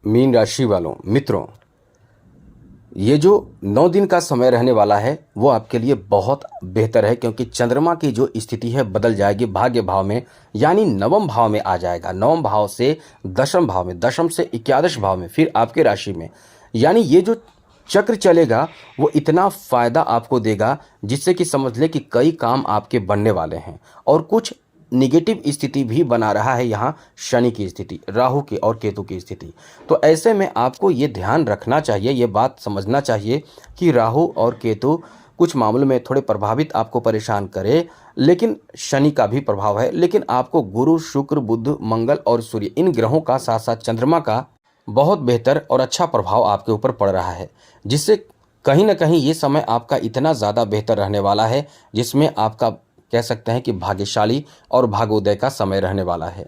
Mean राशि वालों मित्रों, ये जो 9 दिन का समय रहने वाला है वो आपके लिए बहुत बेहतर है, क्योंकि चंद्रमा की जो स्थिति है बदल जाएगी भाग्य भाव में, यानी नवम भाव में आ जाएगा। नवम भाव से दशम भाव में, दशम से एकादश भाव में, फिर आपके राशि में। यानी ये जो चक्र चलेगा वो इतना फायदा आपको देगा जिससे कि समझ ले कि कई काम आपके बनने वाले हैं। और कुछ निगेटिव स्थिति भी बना रहा है यहाँ, शनि की स्थिति, राहु की और केतु की स्थिति। तो ऐसे में आपको ये ध्यान रखना चाहिए, ये बात समझना चाहिए कि राहु और केतु कुछ मामलों में थोड़े प्रभावित आपको परेशान करे, लेकिन शनि का भी प्रभाव है। लेकिन आपको गुरु, शुक्र, बुध, मंगल और सूर्य, इन ग्रहों का साथ साथ चंद्रमा का बहुत बेहतर और अच्छा प्रभाव आपके ऊपर पड़ रहा है, जिससे कहीं ना कहीं ये समय आपका इतना ज़्यादा बेहतर रहने वाला है, जिसमें आपका कह सकते हैं कि भाग्यशाली और भाग्योदय का समय रहने वाला है।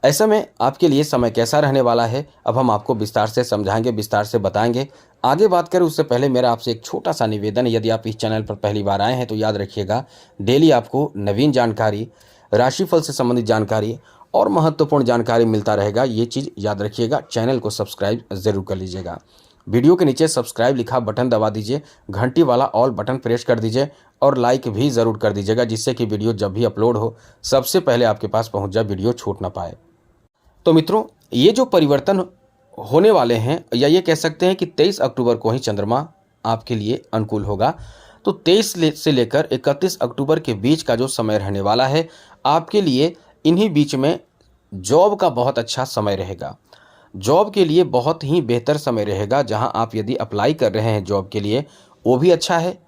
ऐसे में आपके लिए समय कैसा रहने वाला है, अब हम आपको विस्तार से समझाएंगे, विस्तार से बताएंगे। आगे बात करें उससे पहले मेरा आपसे एक छोटा सा निवेदन है, यदि आप इस चैनल पर पहली बार आए हैं तो याद रखिएगा, डेली आपको नवीन जानकारी, राशिफल से संबंधित जानकारी और महत्वपूर्ण जानकारी मिलता रहेगा। ये चीज़ याद रखिएगा। चैनल को सब्सक्राइब ज़रूर कर लीजिएगा। वीडियो के नीचे सब्सक्राइब लिखा बटन दबा दीजिए, घंटी वाला ऑल बटन प्रेस कर दीजिए और लाइक भी ज़रूर कर दीजिएगा, जिससे कि वीडियो जब भी अपलोड हो सबसे पहले आपके पास पहुंच जाए, वीडियो छूट ना पाए। तो मित्रों, ये जो परिवर्तन होने वाले हैं, या ये कह सकते हैं कि 23 अक्टूबर को ही चंद्रमा आपके लिए अनुकूल होगा। तो 23 से लेकर 31 अक्टूबर के बीच का जो समय रहने वाला है आपके लिए, इन्हीं बीच में जॉब का बहुत अच्छा समय रहेगा। जॉब के लिए बहुत ही बेहतर समय रहेगा। जहां आप यदि अप्लाई कर रहे हैं जॉब के लिए, वो भी अच्छा है।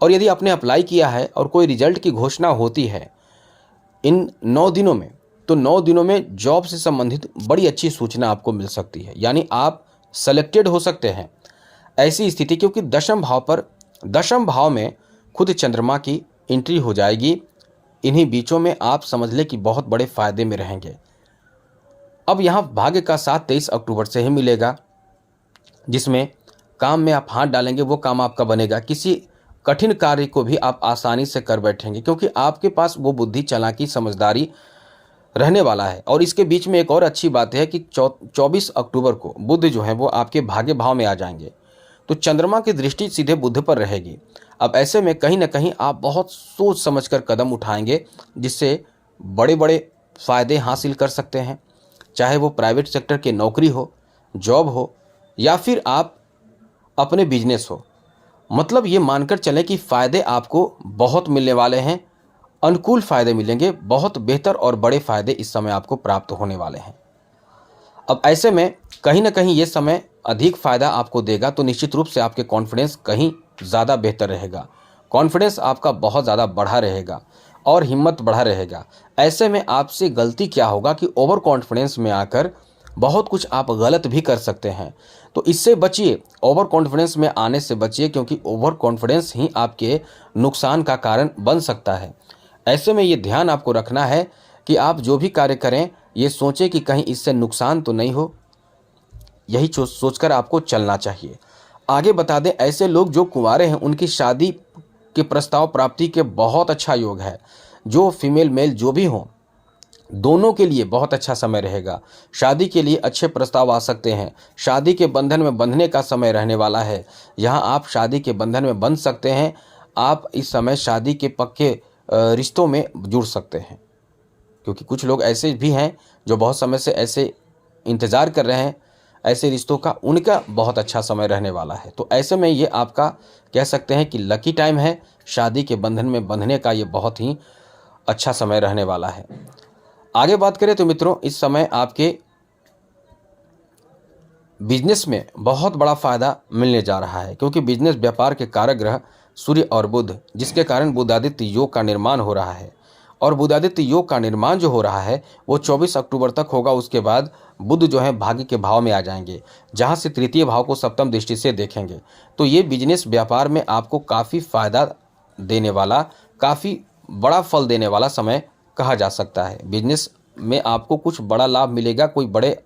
और यदि आपने अप्लाई किया है और कोई रिजल्ट की घोषणा होती है इन 9 दिनों में, तो 9 दिनों में जॉब से संबंधित बड़ी अच्छी सूचना आपको मिल सकती है, यानी आप सेलेक्टेड हो सकते हैं। ऐसी स्थिति, क्योंकि दशम भाव में खुद चंद्रमा की एंट्री हो जाएगी। इन्हीं बीचों में आप समझ लें कि बहुत बड़े फायदे में रहेंगे। अब यहाँ भाग्य का साथ 23 अक्टूबर से ही मिलेगा, जिसमें काम में आप हाथ डालेंगे वो काम आपका बनेगा। किसी कठिन कार्य को भी आप आसानी से कर बैठेंगे, क्योंकि आपके पास वो बुद्धि, चालाकी, समझदारी रहने वाला है। और इसके बीच में एक और अच्छी बात है कि 24 अक्टूबर को बुध जो है वो आपके भाग्य भाव में आ जाएंगे, तो चंद्रमा की दृष्टि सीधे बुध पर रहेगी। अब ऐसे में कहीं ना कहीं आप बहुत सोच समझकर कदम उठाएंगे, जिससे बड़े बड़े फायदे हासिल कर सकते हैं। चाहे वो प्राइवेट सेक्टर की नौकरी हो, जॉब हो, या फिर आप अपने बिजनेस हो। मतलब ये मानकर चलें कि फ़ायदे आपको बहुत मिलने वाले हैं, अनुकूल फ़ायदे मिलेंगे, बहुत बेहतर और बड़े फ़ायदे इस समय आपको प्राप्त होने वाले हैं। अब ऐसे में कहीं ना कहीं ये समय अधिक फ़ायदा आपको देगा, तो निश्चित रूप से आपके कॉन्फिडेंस कहीं ज़्यादा बेहतर रहेगा। कॉन्फिडेंस आपका बहुत ज़्यादा बढ़ा रहेगा और हिम्मत बढ़ा रहेगा। ऐसे में आपसे गलती क्या होगा कि ओवर कॉन्फिडेंस में आकर बहुत कुछ आप गलत भी कर सकते हैं। तो इससे बचिए, ओवर कॉन्फिडेंस में आने से बचिए, क्योंकि ओवर कॉन्फिडेंस ही आपके नुकसान का कारण बन सकता है। ऐसे में ये ध्यान आपको रखना है कि आप जो भी कार्य करें ये सोचें कि कहीं इससे नुकसान तो नहीं हो, यही सोचकर आपको चलना चाहिए। आगे बता दें, ऐसे लोग जो कुंवारे हैं उनकी शादी के प्रस्ताव प्राप्ति के बहुत अच्छा योग है। जो फीमेल मेल जो भी हों, दोनों के लिए बहुत अच्छा समय रहेगा। शादी के लिए अच्छे प्रस्ताव आ सकते हैं। शादी के बंधन में बंधने का समय रहने वाला है। यहाँ आप शादी के बंधन में बंध सकते हैं। आप इस समय शादी के पक्के रिश्तों में जुड़ सकते हैं, क्योंकि कुछ लोग ऐसे भी हैं जो बहुत समय से ऐसे इंतज़ार कर रहे हैं ऐसे रिश्तों का, उनका बहुत अच्छा समय रहने वाला है। तो ऐसे में ये आपका कह सकते हैं कि लकी टाइम है। शादी के बंधन में बंधने का ये बहुत ही अच्छा समय रहने वाला है। आगे बात करें तो मित्रों, इस समय आपके बिजनेस में बहुत बड़ा फायदा मिलने जा रहा है, क्योंकि बिजनेस व्यापार के कारक ग्रह सूर्य और बुध, जिसके कारण बुधादित्य योग का निर्माण हो रहा है। और बुधादित्य योग का निर्माण जो हो रहा है वो 24 अक्टूबर तक होगा। उसके बाद बुध जो है भाग्य के भाव में आ जाएंगे, जहां से तृतीय भाव को सप्तम दृष्टि से देखेंगे। तो ये बिजनेस व्यापार में आपको काफ़ी फायदा देने वाला, काफ़ी बड़ा फल देने वाला समय कहा जा सकता है। बिजनेस में आपको कुछ बड़ा लाभ मिलेगा, कोई बड़े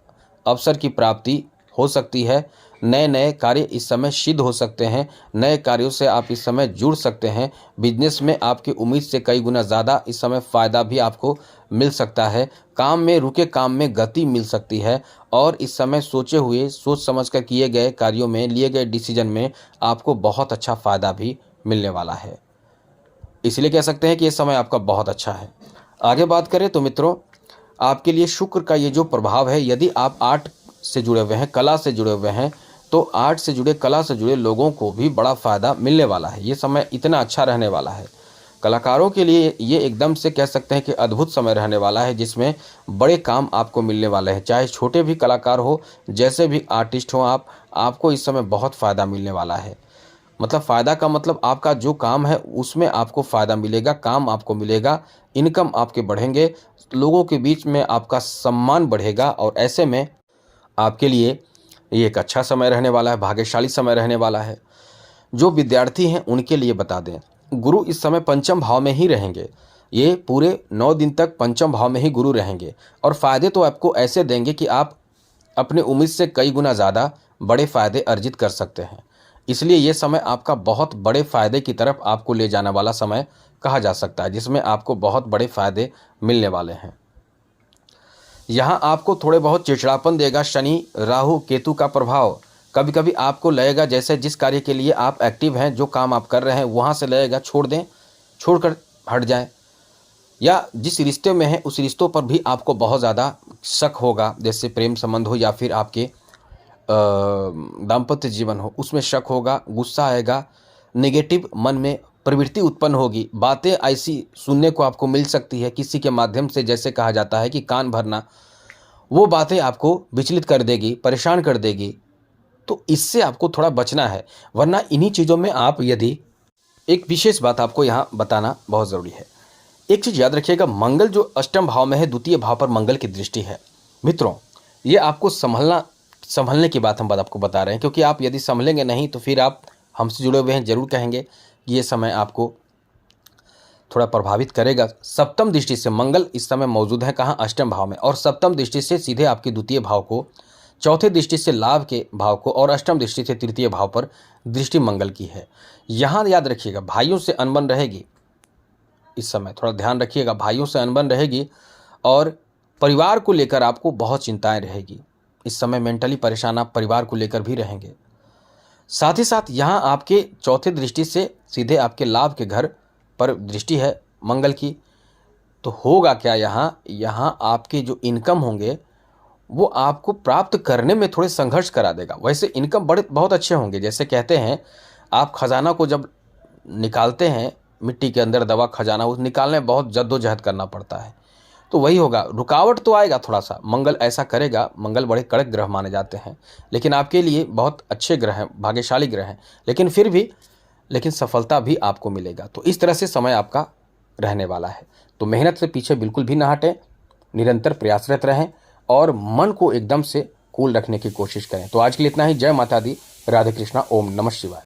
अवसर की प्राप्ति हो सकती है, नए नए कार्य इस समय सिद्ध हो सकते हैं, नए कार्यों से आप इस समय जुड़ सकते हैं। बिजनेस में आपकी उम्मीद से कई गुना ज़्यादा इस समय फ़ायदा भी आपको मिल सकता है। काम में रुके काम में गति मिल सकती है और इस समय सोचे हुए सोच समझ कर किए गए कार्यों में, लिए गए डिसीजन में आपको बहुत अच्छा फ़ायदा भी मिलने वाला है। इसलिए कह सकते हैं कि ये समय आपका बहुत अच्छा है। आगे बात करें तो मित्रों, आपके लिए शुक्र का ये जो प्रभाव है, यदि आप आर्ट से जुड़े हुए हैं, कला से जुड़े हुए हैं, तो आर्ट से जुड़े, कला से जुड़े लोगों को भी बड़ा फ़ायदा मिलने वाला है। ये समय इतना अच्छा रहने वाला है। कलाकारों के लिए ये एकदम से कह सकते हैं कि अद्भुत समय रहने वाला है, जिसमें बड़े काम आपको मिलने वाले हैं। चाहे छोटे भी कलाकार हो, जैसे भी आर्टिस्ट हो आप, आपको इस समय बहुत फ़ायदा मिलने वाला है। मतलब फ़ायदा का मतलब आपका जो काम है उसमें आपको फ़ायदा मिलेगा, काम आपको मिलेगा, इनकम आपके बढ़ेंगे, लोगों के बीच में आपका सम्मान बढ़ेगा और ऐसे में आपके लिए ये एक अच्छा समय रहने वाला है, भाग्यशाली समय रहने वाला है। जो विद्यार्थी हैं उनके लिए बता दें, गुरु इस समय पंचम भाव में ही रहेंगे। ये पूरे 9 दिन तक पंचम भाव में ही गुरु रहेंगे और फ़ायदे तो आपको ऐसे देंगे कि आप अपनी उम्मीद से कई गुना ज़्यादा बड़े फ़ायदे अर्जित कर सकते हैं। इसलिए ये समय आपका बहुत बड़े फ़ायदे की तरफ आपको ले जाने वाला समय कहा जा सकता है, जिसमें आपको बहुत बड़े फ़ायदे मिलने वाले हैं। यहाँ आपको थोड़े बहुत चिड़चिड़ापन देगा शनि, राहु, केतु का प्रभाव। कभी कभी आपको लगेगा जैसे जिस कार्य के लिए आप एक्टिव हैं, जो काम आप कर रहे हैं, वहाँ से लगेगा छोड़ दें, छोड़कर हट जाएं, या जिस रिश्ते में हैं उस रिश्तों पर भी आपको बहुत ज़्यादा शक होगा, जैसे प्रेम संबंध हो या फिर आपके दाम्पत्य जीवन हो, उसमें शक होगा, गुस्सा आएगा, नेगेटिव मन में प्रवृत्ति उत्पन्न होगी। बातें ऐसी सुनने को आपको मिल सकती है किसी के माध्यम से, जैसे कहा जाता है कि कान भरना, वो बातें आपको विचलित कर देगी, परेशान कर देगी। तो इससे आपको थोड़ा बचना है, वरना इन्हीं चीज़ों में आप यदि, एक विशेष बात आपको यहाँ बताना बहुत ज़रूरी है। एक चीज़ याद रखिएगा, मंगल जो अष्टम भाव में है, द्वितीय भाव पर मंगल की दृष्टि है। मित्रों, ये आपको संभलने की बात हम आपको बता रहे हैं, क्योंकि आप यदि संभलेंगे नहीं तो फिर आप हमसे जुड़े हुए हैं ज़रूर कहेंगे कि ये समय आपको थोड़ा प्रभावित करेगा। सप्तम दृष्टि से मंगल इस समय मौजूद है कहाँ? अष्टम भाव में, और सप्तम दृष्टि से सीधे आपके द्वितीय भाव को, चौथे दृष्टि से लाभ के भाव को, और अष्टम दृष्टि से तृतीय भाव पर दृष्टि मंगल की है। यहाँ याद रखिएगा, भाइयों से अनबन रहेगी इस समय, थोड़ा ध्यान रखिएगा, भाइयों से अनबन रहेगी और परिवार को लेकर आपको बहुत चिंताएं रहेगी। इस समय मेंटली परेशान आप परिवार को लेकर भी रहेंगे। साथ ही साथ यहाँ आपके चौथे दृष्टि से सीधे आपके लाभ के घर पर दृष्टि है मंगल की, तो होगा क्या यहाँ आपके जो इनकम होंगे वो आपको प्राप्त करने में थोड़े संघर्ष करा देगा। वैसे इनकम बहुत अच्छे होंगे, जैसे कहते हैं आप खजाना को जब निकालते हैं, मिट्टी के अंदर दबा खजाना, उस निकालने में बहुत जद्दोजहद करना पड़ता है, तो वही होगा। रुकावट तो आएगा थोड़ा सा, मंगल ऐसा करेगा। मंगल बड़े कड़क ग्रह माने जाते हैं, लेकिन आपके लिए बहुत अच्छे ग्रह हैं, भाग्यशाली ग्रह हैं, लेकिन फिर भी सफलता भी आपको मिलेगा। तो इस तरह से समय आपका रहने वाला है। तो मेहनत से पीछे बिल्कुल भी ना हटें, निरंतर प्रयासरत रहें और मन को एकदम से कूल रखने की कोशिश करें। तो आज के लिए इतना ही। जय माता दी, राधे कृष्णा, ओम नमः शिवाय।